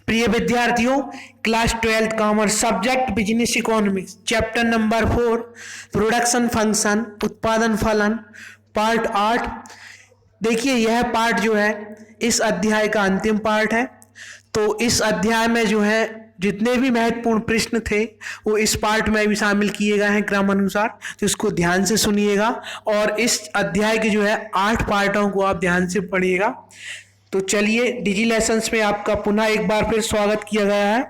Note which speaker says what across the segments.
Speaker 1: प्रिय विद्यार्थियों, class 12th commerce subject business economics chapter number 4 production function उत्पादन फलन पार्ट 8। देखिए यह पार्ट जो है इस अध्याय का अंतिम पार्ट है। तो इस अध्याय में जो है जितने भी महत्वपूर्ण प्रश्न थे वो इस पार्ट में भी शामिल किए गए हैं क्रम अनुसार, तो इसको ध्यान से सुनिएगा और इस अध्याय के जो है 8 पार्टों को आप ध्यान से पढ़िएगा। तो चलिए डिजी लेसन्स में आपका पुनः एक बार फिर स्वागत किया गया है।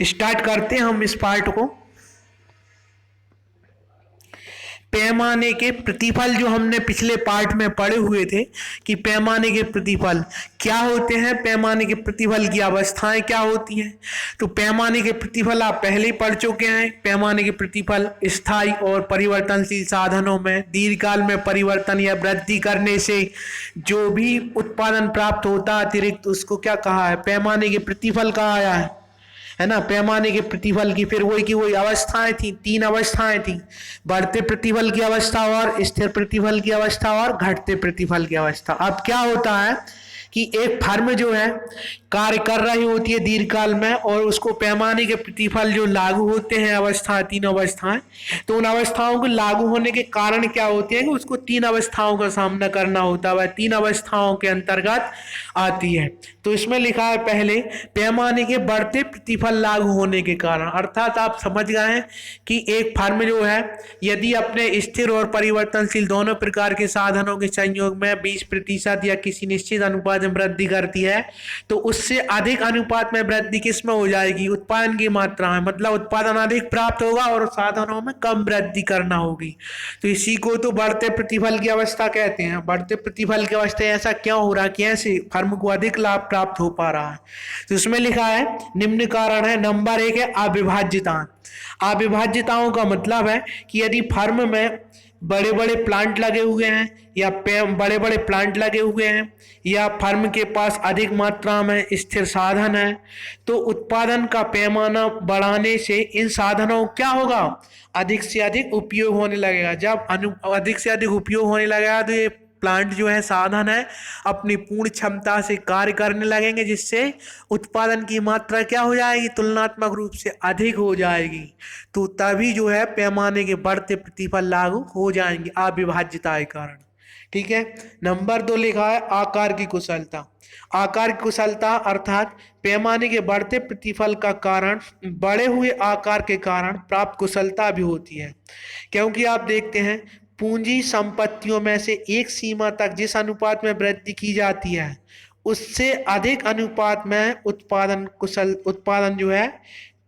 Speaker 1: स्टार्ट करते हैं हम इस पार्ट को। पैमाने के प्रतिफल जो हमने पिछले पार्ट में पढ़े हुए थे कि पैमाने के प्रतिफल क्या होते हैं, पैमाने के प्रतिफल की अवस्थाएं क्या होती हैं। तो पैमाने के प्रतिफल आप पहले ही पढ़ चुके हैं। पैमाने के प्रतिफल स्थायी और परिवर्तनशील साधनों में दीर्घकाल में परिवर्तन या वृद्धि करने से जो भी उत्पादन प्राप्त होता है अतिरिक्त, उसको क्या कहा है, पैमाने के प्रतिफल कहा है ना। पैमाने के प्रतिफल की फिर वही की वही अवस्थाएं थी, 3 अवस्थाएं थी, बढ़ते प्रतिफल की अवस्था और स्थिर प्रतिफल की अवस्था और घटते प्रतिफल की अवस्था। अब क्या होता है कि एक फर्म जो है कार्य कर रही होती है दीर्घकाल में और उसको पैमाने के प्रतिफल जो लागू होते हैं अवस्था, 3 अवस्थाएं, तो उन अवस्थाओं को लागू होने के कारण क्या होते हैं कि उसको 3 अवस्थाओं का सामना करना होता है, वह 3 अवस्थाओं के अंतर्गत आती है। तो इसमें लिखा है पहले पैमाने के बढ़ते प्रतिफल लागू होने के कारण, अर्थात आप समझ गए हैं कि एक फर्म जो है यदि अपने स्थिर और परिवर्तनशील दोनों प्रकार के साधनों के संयोग में 20% या किसी निश्चित अनुपात में वृद्धि करती है तो उससे अधिक अनुपात में वृद्धि किस में हो जाएगी, उत्पादन की मात्रा में, मतलब उत्पादन अधिक प्राप्त होगा और साधनों में कम वृद्धि करना होगी। तो इसी को तो बढ़ते प्रतिफल की अवस्था कहते हैं। बढ़ते प्रतिफल की अवस्था ऐसा क्यों हो रहा है कि ऐसे फर्म को अधिक लाभ प्राप्त हो पा रहा है। तो इसमें लिखा है निम्न कारण है। नंबर 1 है अविभाज्यता। अविभाज्यताओं का मतलब है कि यदि फर्म में बड़े बड़े प्लांट लगे हुए हैं या बड़े बड़े प्लांट लगे हुए हैं या फर्म के पास अधिक मात्रा में स्थिर साधन है तो उत्पादन का पैमाना बढ़ाने से इन साधनों क्या होगा, अधिक से अधिक उपयोग होने लगेगा। जब अधिक से अधिक उपयोग होने लगेगा तो ये प्लांट जो है, साधन है, अपनी पूर्ण क्षमता से कार्य करने लगेंगे जिससे उत्पादन की मात्रा क्या हो जाएगी, तुलनात्मक रूप से अधिक हो जाएगी। तो तभी जो है पैमाने के बढ़ते प्रतिफल लागू हो जाएंगे अविभाज्यता के कारण। ठीक है। नंबर 2 लिखा है आकार की कुशलता। आकार की कुशलता अर्थात पैमाने के बढ़ते प्रतिफल का कारण बड़े हुए आकार के कारण प्राप्त कुशलता भी होती है। क्योंकि आप देखते हैं पूंजी संपत्तियों में से एक सीमा तक जिस अनुपात में वृद्धि की जाती है उससे अधिक अनुपात में उत्पादन जो है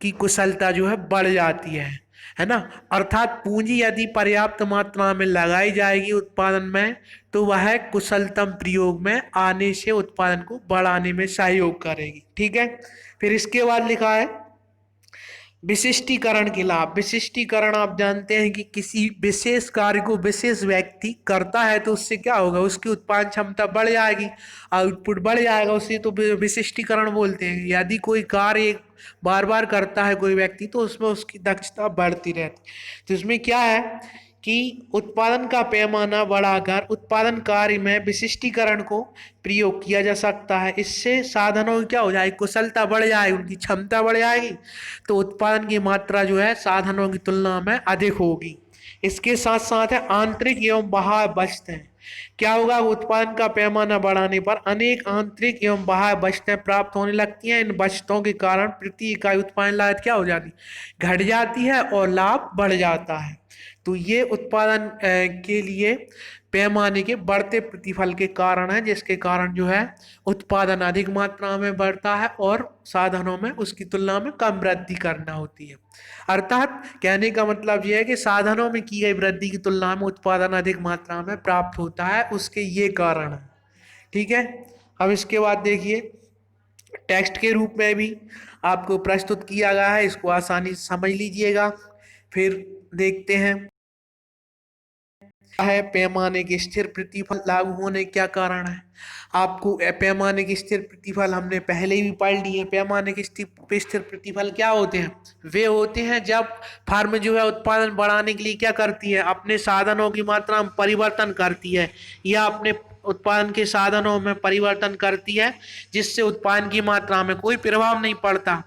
Speaker 1: की कुशलता जो है बढ़ जाती है ना। अर्थात पूंजी यदि पर्याप्त मात्रा में लगाई जाएगी उत्पादन में तो वह कुशलतम प्रयोग में आने से उत्पादन को बढ़ाने में सहयोग करेगी। ठीक है। फिर इसके बाद लिखा है विशिष्टीकरण के लाभ। विशिष्टीकरण आप जानते हैं कि किसी विशेष कार्य को विशेष व्यक्ति करता है तो उससे क्या होगा, उसकी उत्पादन क्षमता बढ़ जाएगी, आउटपुट बढ़ जाएगा, उसे तो विशिष्टीकरण बोलते हैं। यदि कोई कार्य बार बार करता है कोई व्यक्ति तो उसमें उसकी दक्षता बढ़ती रहती। तो इसमें क्या है कि उत्पादन का पैमाना बढ़ाकर उत्पादन कार्य में विशिष्टीकरण को प्रयोग किया जा सकता है। इससे साधनों की क्या हो जाएगी, कुशलता बढ़ जाएगी, उनकी क्षमता बढ़ जाएगी, तो उत्पादन की मात्रा जो है साधनों की तुलना में अधिक होगी। इसके साथ साथ है आंतरिक एवं बाह्य बचतें। क्या होगा, उत्पादन का पैमाना बढ़ाने पर अनेक आंतरिक एवं बाह्य बचतें प्राप्त होने लगती हैं। इन बचतों के कारण प्रति इकाई उत्पादन लागत क्या हो जाती, घट जाती है और लाभ बढ़ जाता है। तो ये उत्पादन के लिए पैमाने के बढ़ते प्रतिफल के कारण है, जिसके कारण जो है उत्पादन अधिक मात्रा में बढ़ता है और साधनों में उसकी तुलना में कम वृद्धि करना होती है। अर्थात कहने का मतलब यह है कि साधनों में की गई वृद्धि की तुलना में उत्पादन अधिक मात्रा में प्राप्त होता है, उसके ये कारण है। ठीक है। अब इसके बाद देखिए टेक्स्ट के रूप में भी आपको प्रस्तुत किया गया है, इसको आसानी से समझ लीजिएगा। फिर देखते हैं है पैमाने के स्थिर प्रतिफल लागू होने क्या कारण है। आपको पैमाने के स्थिर प्रतिफल हमने पहले ही पढ़ लिए। पैमाने के स्थिर प्रतिफल क्या होते हैं, वे होते हैं जब फर्म जो है उत्पादन बढ़ाने के लिए क्या करती है, अपने साधनों की मात्रा में परिवर्तन करती है या अपने उत्पादन के साधनों में परिवर्तन करती है, जिससे उत्पादन की मात्रा में कोई प्रभाव नहीं पड़ता,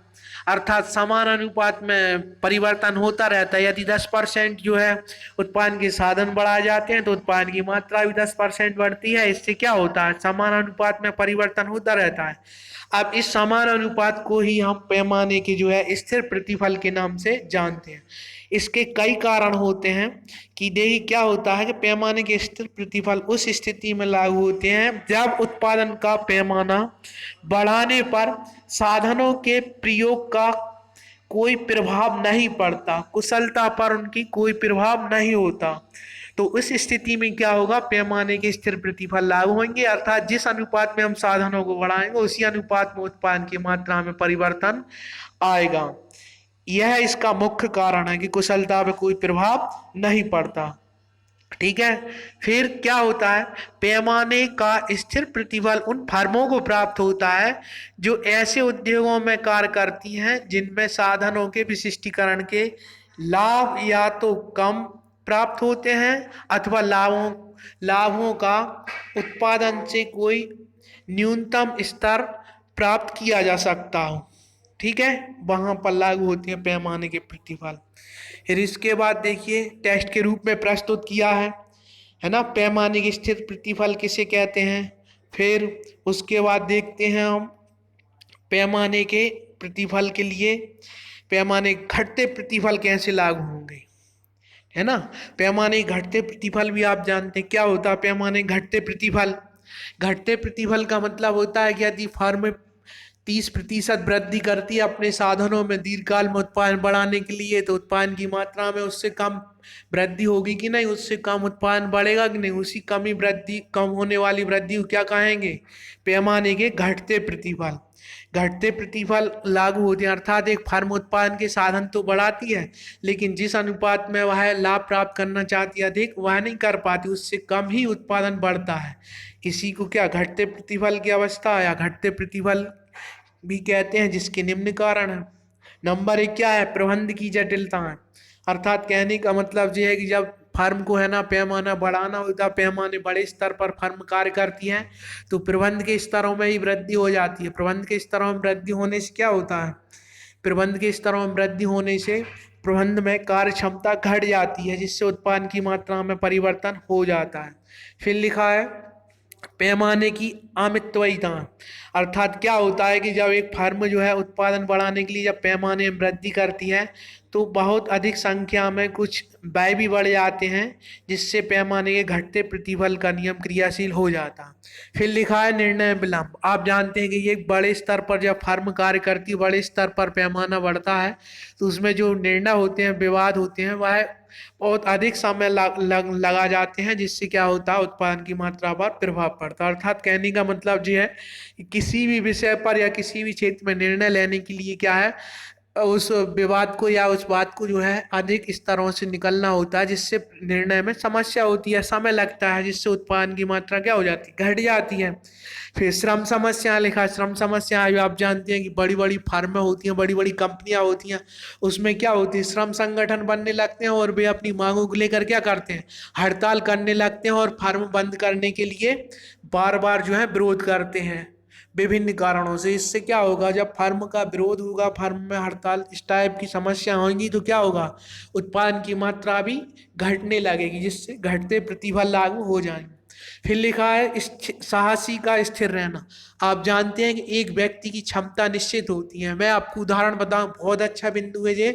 Speaker 1: अर्थात समान अनुपात में परिवर्तन होता रहता है। यदि 10% जो है उत्पादन के साधन बढ़ाए जाते हैं तो उत्पादन की मात्रा भी 10% बढ़ती है। इससे क्या होता है, समान अनुपात में परिवर्तन होता रहता है। अब इस समान अनुपात को ही हम पैमाने के जो है स्थिर प्रतिफल के नाम से जानते हैं। इसके कई कारण होते हैं कि देखिए क्या होता है कि पैमाने के स्थिर प्रतिफल उस स्थिति में लागू होते हैं जब उत्पादन का पैमाना बढ़ाने पर साधनों के प्रयोग का कोई प्रभाव नहीं पड़ता, कुशलता पर उनकी कोई प्रभाव नहीं होता। तो उस स्थिति में क्या होगा, पैमाने के स्थिर प्रतिफल लागू होंगे, अर्थात जिस अनुपात में हम साधनों को बढ़ाएंगे उसी अनुपात में उत्पादन की मात्रा में परिवर्तन आएगा। यह इसका मुख्य कारण है कि कुशलता पे कोई प्रभाव नहीं पड़ता। ठीक है, फिर क्या होता है, पैमाने का स्थिर प्रतिफल उन फर्मों को प्राप्त होता है जो ऐसे उद्योगों में कार्य करती हैं जिनमें साधनों के विशिष्टीकरण के लाभ या तो कम प्राप्त होते हैं अथवा लाभों का उत्पादन से कोई न्यूनतम स्तर प्राप्त किया जा सकता हो। ठीक है, वहां पर लागू होती है पैमाने के प्रतिफल। फिर इसके बाद देखिए टेस्ट के रूप में प्रस्तुत किया है ना, पैमाने के स्थिर प्रतिफल किसे कहते हैं। फिर उसके बाद देखते हैं हम पैमाने के प्रतिफल के लिए पैमाने घटते प्रतिफल कैसे लागू होंगे, है ना। पैमाने घटते प्रतिफल भी आप जानते हैं क्या होता है। पैमाने घटते प्रतिफल, घटते प्रतिफल का मतलब होता है कि यदि फर्म 30% वृद्धि करती है अपने साधनों में दीर्घकाल में उत्पादन बढ़ाने के लिए, तो उत्पादन की मात्रा में उससे कम वृद्धि होगी कि नहीं, उससे कम उत्पादन बढ़ेगा कि नहीं, उसी कमी वृद्धि, कम होने वाली वृद्धि को क्या कहेंगे, पैमाने के घटते प्रतिफल। घटते प्रतिफल लागू होते हैं, अर्थात एक फर्म उत्पादन के साधन तो बढ़ाती है लेकिन जिस अनुपात में वह लाभ प्राप्त करना चाहती है अधिक, वह नहीं कर पाती, उससे कम ही उत्पादन बढ़ता है। इसी को क्या घटते प्रतिफल की अवस्था या घटते प्रतिफल भी कहते हैं, जिसके निम्न कारण है। नंबर 1 क्या है, प्रबंध की जटिलता है, अर्थात कहने का मतलब यह है कि जब फर्म को है ना पैमाना बढ़ाना होता है, पैमाने बड़े स्तर पर फर्म कार्य करती है तो प्रबंध के स्तरों में ही वृद्धि हो जाती है। प्रबंध के स्तरों में वृद्धि होने से क्या होता है, प्रबंध के स्तरों में वृद्धि होने से प्रबंध में कार्य क्षमता घट जाती है, जिससे उत्पादन की मात्रा में परिवर्तन हो जाता है। फिर लिखा है पैमाने की अमितवयता, अर्थात क्या होता है कि जब एक फर्म जो है उत्पादन बढ़ाने के लिए जब पैमाने में वृद्धि करती है तो बहुत अधिक संख्या में कुछ व्यय भी बढ़ जाते हैं, जिससे पैमाने के घटते प्रतिफल का नियम क्रियाशील हो जाता। फिर लिखा है निर्णय विलंब, आप जानते हैं कि ये बड़े स्तर पर जब फर्म कार्य करती है, बड़े स्तर पर पैमाना बढ़ता है तो उसमें जो निर्णय होते हैं, विवाद होते हैं, वह बहुत अधिक समय लगा जाते हैं, जिससे क्या होता है उत्पादन की मात्रा पर प्रभाव पड़ता है। अर्थात कहने का मतलब ये है कि किसी भी विषय पर या किसी भी क्षेत्र में निर्णय लेने के लिए क्या है, उस विवाद को या उस बात को जो है अधिक स्तरों से निकलना होता है, जिससे निर्णय में समस्या होती है, समय लगता है, जिससे उत्पादन की मात्रा क्या हो जाती है, घट जाती है। फिर श्रम समस्या लिखा, श्रम समस्या आप जानते हैं कि बड़ी बड़ी फर्में होती हैं, बड़ी बड़ी कंपनियां होती हैं, उसमें क्या होती है, श्रम संगठन बनने लगते हैं और वे अपनी मांगों को लेकर क्या करते हैं, हड़ताल करने लगते हैं और फर्म बंद करने के लिए बार बार जो है विरोध करते हैं विभिन्न कारणों से। इससे क्या होगा, जब फर्म का विरोध होगा, फर्म में हड़ताल इस टाइप की समस्या होंगी तो क्या होगा, उत्पादन की मात्रा भी घटने लगेगी, जिससे घटते प्रतिफल लागू हो जाएंगे। फिर लिखा है साहसी का स्थिर रहना, आप जानते हैं कि एक व्यक्ति की क्षमता निश्चित होती है। मैं आपको उदाहरण बताऊं, बहुत अच्छा बिंदु है ये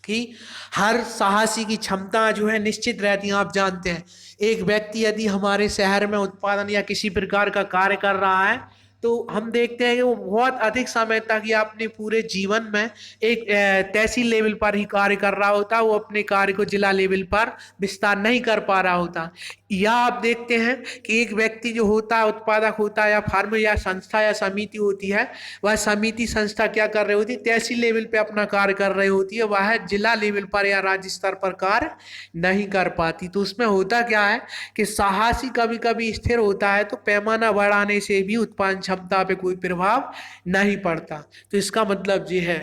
Speaker 1: कि हर साहसी की क्षमता जो है निश्चित रहती है। आप जानते हैं एक व्यक्ति यदि हमारे शहर में उत्पादन या किसी प्रकार का कार्य कर रहा है तो हम देखते हैं कि वो बहुत अधिक समय तक या अपने पूरे जीवन में एक तहसील लेवल पर ही कार्य कर रहा होता, वो अपने कार्य को जिला लेवल पर विस्तार नहीं कर पा रहा होता। या आप देखते हैं कि एक व्यक्ति जो होता है, उत्पादक होता है, या फर्म या संस्था या समिति होती है, वह समिति संस्था क्या कर रही होती है, तहसील लेवल पे अपना कार्य कर रही होती है, वह जिला लेवल पर या राज्य स्तर पर कार्य नहीं कर पाती। तो उसमें होता क्या है कि साहसी कभी कभी स्थिर होता है, तो पैमाना बढ़ाने से भी उत्पादन क्षमता पे कोई प्रभाव नहीं पड़ता। तो इसका मतलब ये है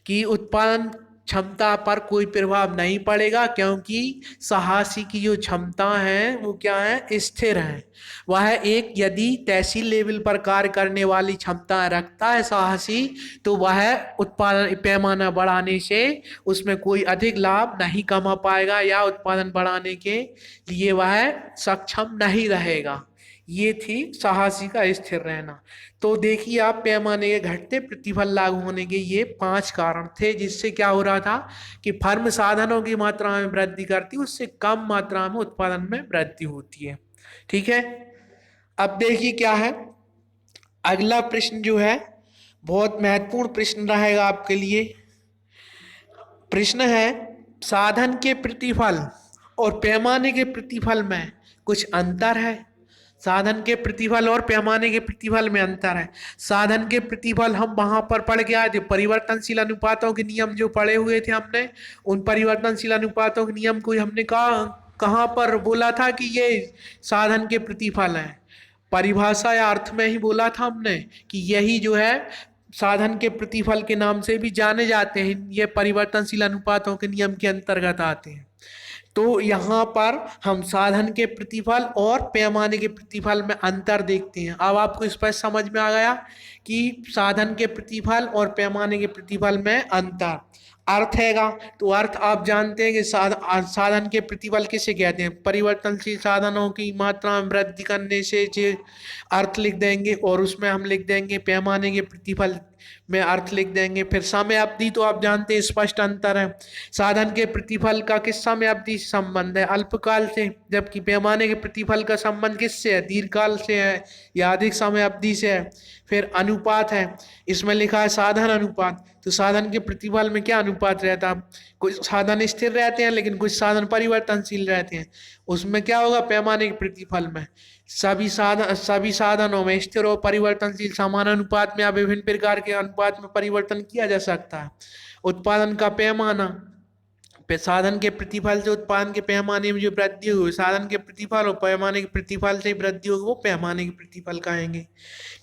Speaker 1: कि उत्पादन क्षमता पर कोई प्रभाव नहीं पड़ेगा, क्योंकि साहसी की जो क्षमता है वो क्या है, स्थिर है। वह एक यदि तहसील लेवल पर कार्य करने वाली क्षमता रखता है साहसी, तो वह उत्पादन पैमाना बढ़ाने से उसमें कोई अधिक लाभ नहीं कमा पाएगा या उत्पादन बढ़ाने के लिए वह सक्षम नहीं रहेगा। ये थी साहसी का स्थिर रहना। तो देखिए आप, पैमाने के घटते प्रतिफल लागू होने के ये 5 कारण थे, जिससे क्या हो रहा था कि फर्म साधनों की मात्रा में वृद्धि करती, उससे कम मात्रा में उत्पादन में वृद्धि होती है। ठीक है, अब देखिए क्या है अगला प्रश्न, जो है बहुत महत्वपूर्ण प्रश्न रहेगा आपके लिए। प्रश्न है, साधन के प्रतिफल और पैमाने के प्रतिफल में कुछ अंतर है। साधन के प्रतिफल और पैमाने के प्रतिफल में अंतर है। साधन के प्रतिफल हम वहां पर पढ़ के आए थे, परिवर्तनशील अनुपातों के नियम जो पढ़े हुए थे हमने, उन परिवर्तनशील अनुपातों के नियम को हमने कहाँ पर बोला था कि ये साधन के प्रतिफल है। परिभाषा या अर्थ में ही बोला था हमने कि यही जो है साधन के प्रतिफल के नाम से भी जाने जाते हैं, ये परिवर्तनशील अनुपातों के नियम के अंतर्गत आते हैं। तो यहाँ पर हम साधन के प्रतिफल और पैमाने के प्रतिफल में अंतर देखते हैं। अब आपको स्पष्ट समझ में आ गया कि साधन के प्रतिफल और पैमाने के प्रतिफल में अंतर। अर्थ हैगा, तो अर्थ आप जानते हैं कि साधन के प्रतिफल किसे कहते हैं, परिवर्तनशील साधनों की मात्रा में वृद्धि करने से जो अर्थ लिख देंगे, और उसमें हम लिख देंगे पैमाने के प्रतिफल में अर्थ लिख देंगे। फिर समय अवधि तो आप जानते हैं स्पष्ट अंतर है। साधन के प्रतिफल का किस समय अवधि से संबंध है, अल्पकाल से, जबकि पैमाने के प्रतिफल का संबंध किससे है, दीर्घकाल से है या अधिक समय अवधि से है। फिर अनुपात है, इसमें लिखा है साधन अनुपात, तो साधन के प्रतिफल में क्या अनुपात रहता है, कुछ साधन स्थिर रहते हैं लेकिन कुछ साधन परिवर्तनशील रहते हैं। उसमें क्या होगा, पैमाने के प्रतिफल में सभी साधनों में स्थिर और परिवर्तनशील समान अनुपात में या विभिन्न प्रकार के अनुपात में परिवर्तन किया जा सकता है। उत्पादन का पैमाना, साधन के प्रतिफल से उत्पादन के पैमाने में जो वृद्धि हुई, साधन के प्रतिफल और पैमाने के प्रतिफल से वृद्धि होगी, वो पैमाने के प्रतिफल कहेंगे।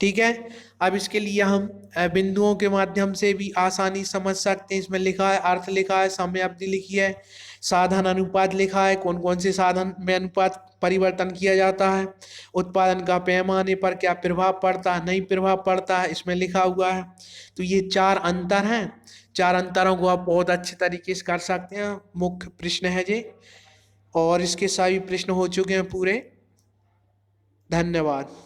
Speaker 1: ठीक है, अब इसके लिए हम बिंदुओं के माध्यम से भी आसानी समझ सकते हैं। इसमें लिखा है अर्थ, लिखा है समय अवधि लिखी है, साधन अनुपात लिखा है, कौन कौन से साधन में अनुपात परिवर्तन किया जाता है, उत्पादन का पैमाने पर क्या प्रभाव पड़ता है, नहीं प्रभाव पड़ता है, इसमें लिखा हुआ है। तो ये 4 अंतर हैं। 4 अंतरों को आप बहुत अच्छे तरीके से कर सकते हैं। मुख्य प्रश्न है जी, और इसके सभी प्रश्न हो चुके हैं पूरे। धन्यवाद।